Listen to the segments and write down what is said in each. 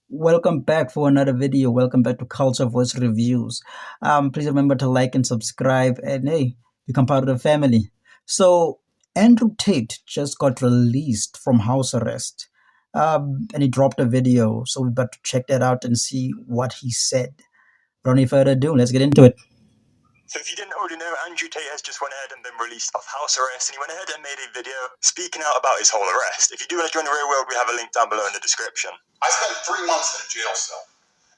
Welcome back for another video. Welcome back to Culture Voice Reviews. Please remember to like and subscribe and hey, become part of the family. So, Andrew Tate just got released from house arrest and he dropped a video. So, we better check that out and see what he said. Without any further ado, let's get into it. So if you didn't already know, Andrew Tate has just went ahead and been released off house arrest, and he went ahead and made a video speaking out about his whole arrest. If you do want to join the real world, we have a link down below in the description. I spent 3 months in a jail cell,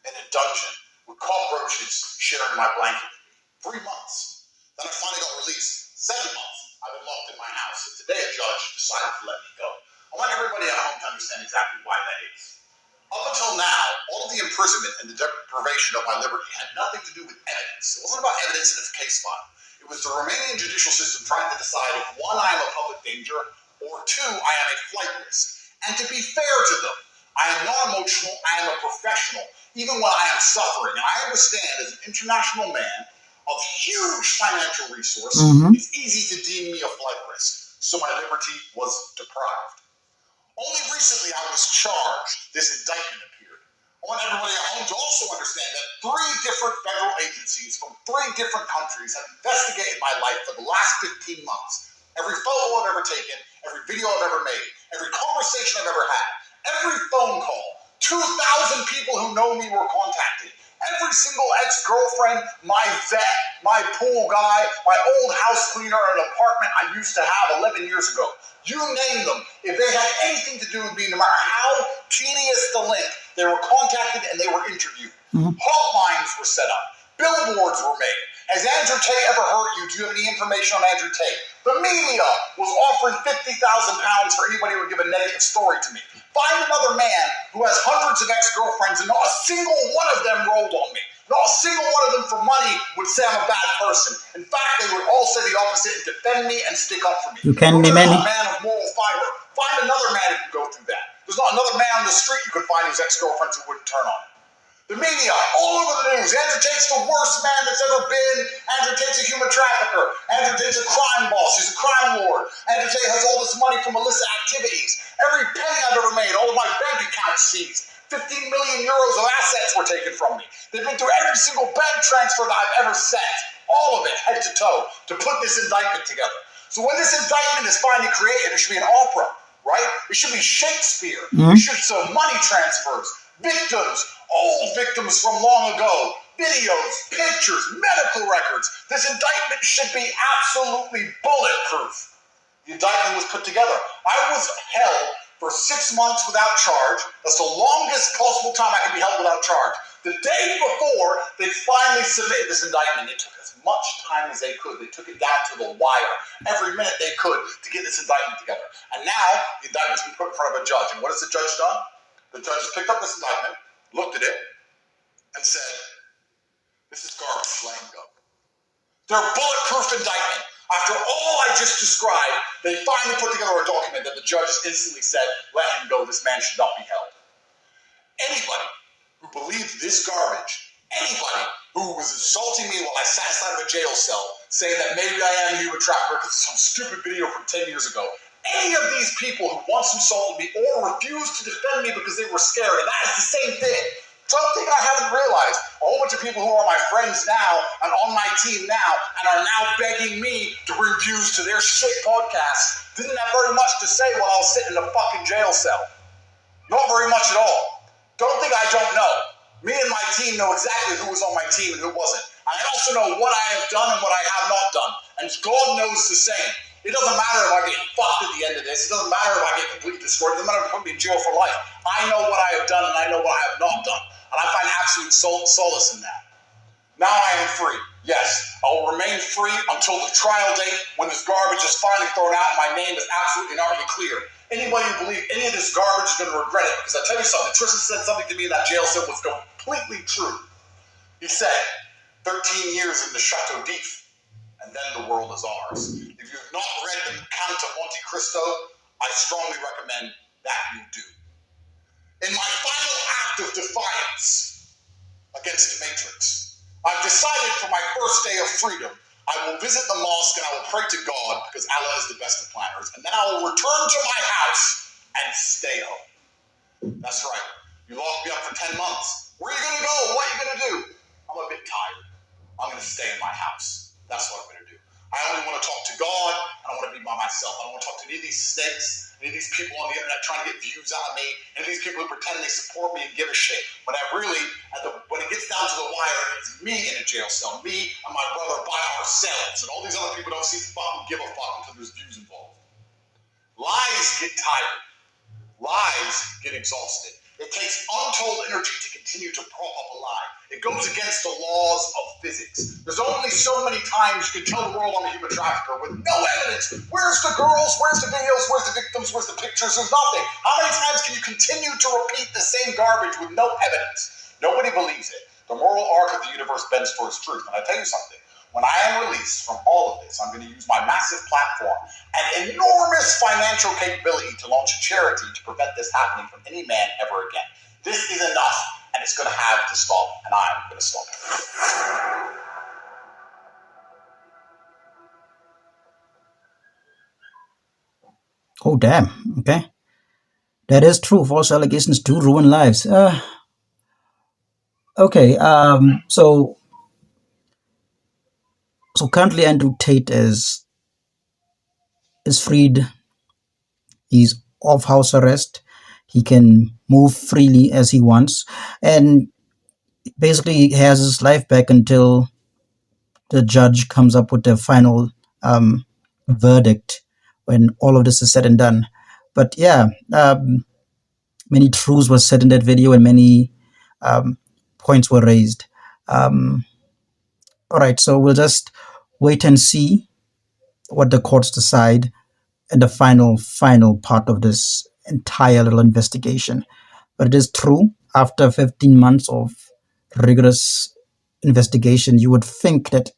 in a dungeon, with cockroaches sharing my blanket. 3 months. Then I finally got released. 7 months. I've been locked in my house, and today a judge decided to let me go. I want everybody at home to understand exactly why that is. Up until now, all of the imprisonment and the deprivation of my liberty had nothing to do with evidence. It wasn't about evidence in its case file. It was the Romanian judicial system trying to decide if, one, I am a public danger, or two, I am a flight risk. And to be fair to them, I am non-emotional, I am a professional, even when I am suffering. And I understand, as an international man of huge financial resource, it's easy to deem me a flight risk. So my liberty was deprived. Only recently I was charged. This indictment appeared. I want everybody at home to also understand that 3 different federal agencies from 3 different countries have investigated my life for the last 15 months. Every photo I've ever taken, every video I've ever made, every conversation I've ever had, every phone call, 2,000 people who know me were contacted. Every single ex-girlfriend, my vet, my pool guy, my old house cleaner in an apartment I used to have 11 years ago. You name them. If they had anything to do with me, no matter how tedious the link, they were contacted and they were interviewed. Hotlines were set up. Billboards were made. Has Andrew Tate ever hurt you? Do you have any information on Andrew Tate? The media was offering £50,000 for anybody who would give a negative story to me. Find another man who has hundreds of ex-girlfriends and not a single one of them rolled on me. Not a single one of them for money would say I'm a bad person. In fact, they would all say the opposite and defend me and stick up for me. You can You're name any. not a man of moral fiber. Find another man who can go through that. There's not another man on the street you could find whose ex-girlfriends who wouldn't turn on him. The media, all over the news. Andrew Tate's the worst man that's ever been. Andrew Tate's a human trafficker. Andrew Tate's a crime boss. He's a crime lord. Andrew Tate has all this money from illicit activities. Every penny I've ever made, all of my bank accounts seized. 15 million euros of assets were taken from me. They've been through every single bank transfer that I've ever sent. All of it, head to toe, to put this indictment together. So when this indictment is finally created, it should be an opera, right? It should be Shakespeare. It should show money transfers, victims, old victims from long ago, videos, pictures, medical records. This indictment should be absolutely bulletproof. The indictment was put together. I was held for 6 months without charge. That's the longest possible time I could be held without charge. The day before they finally submitted this indictment, it took as much time as they could. They took it down to the wire, every minute they could, to get this indictment together. And now the indictment's been put in front of a judge. And what has the judge done? The judge picked up this indictment, looked at it, and said, "This is garbage, let him go." Their bulletproof indictment. After all I just described, they finally put together a document that the judge instantly said, "Let him go, this man should not be held." Anybody who believed this garbage, anybody who was insulting me while I sat inside of a jail cell, saying that maybe I am a human trafficker because of some stupid video from 10 years ago, any of these people who once insulted me or refused to defend me because they were scared, and that is the same thing. Something I haven't realized, a whole bunch of people who are my friends now and on my team now and are now begging me to bring views to their shit podcasts didn't have very much to say while I was sitting in a fucking jail cell. Not very much at all. Don't think I don't know. Me and my team know exactly who was on my team and who wasn't. And I also know what I have done and what I have not done. And God knows the same. It doesn't matter if I get fucked at the end of this. It doesn't matter if I get completely destroyed. It doesn't matter if they put me in jail for life. I know what I have done and I know what I have not done. And I find absolute solace in that. Now I am free. Yes, I will remain free until the trial date when this garbage is finally thrown out and my name is absolutely and utterly clear. Anybody who believes any of this garbage is going to regret it, because I tell you something, Tristan said something to me in that jail cell was completely true. He said, 13 years in the Chateau d'If, and then the world is ours. If you've not read The Count of Monte Cristo, I strongly recommend that you do. In my final act of defiance against the Matrix, I've decided for my first day of freedom, I will visit the mosque and I will pray to God because Allah is the best of planners. And then I will return to my house and stay home. That's right. You locked me up for 10 months. Where are you going to go? What are you going to do? I'm a bit tired. I'm going to stay in my house. That's what I'm going to do. I only want to talk to God. I don't want to be by myself. I don't want to talk to any of these snakes, any of these people on the internet trying to get views out of me, any of these people who pretend they support me and give a shit. When I really, when it gets down to the wire, it's me in a jail cell, me and my brother by ourselves, and all these other people don't seem to fucking give a fuck until there's views involved. Lies get tired. Lies get exhausted. It takes untold energy to continue to prop up a lie. It goes against the laws of physics. There's only so many times you can tell the world I'm a human trafficker with no evidence. Where's the girls? Where's the videos? Where's the victims? Where's the pictures? There's nothing. How many times can you continue to repeat the same garbage with no evidence? Nobody believes it. The moral arc of the universe bends towards truth. And I tell you something. When I am released from all of this, I'm going to use my massive platform and enormous financial capability to launch a charity to prevent this happening from any man ever again. This is enough, and it's going to have to stop, and I'm going to stop it. Oh, damn. Okay. That is true. False allegations do ruin lives. Okay. So currently Andrew Tate is freed. He's off house arrest. He can move freely as he wants, and basically he has his life back until the judge comes up with the final verdict when all of this is said and done. But yeah, many truths were said in that video, and many points were raised. All right, so we'll just wait and see what the courts decide in the final part of this entire little investigation. But it is true, after 15 months of rigorous investigation, you would think that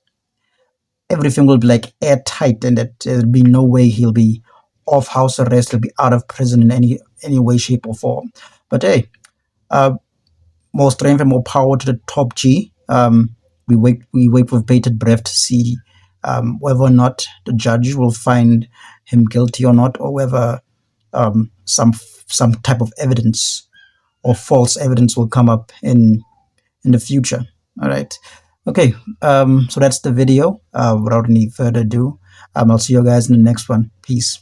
everything will be like airtight and that there'll be no way he'll be off house arrest, he'll be out of prison in any way, shape, or form. But hey, more strength and more power to the top G. We wait with bated breath to see whether or not the judge will find him guilty or not, or whether some type of evidence or false evidence will come up in the future. All right. Okay. So that's the video. Without any further ado, I'll see you guys in the next one. Peace.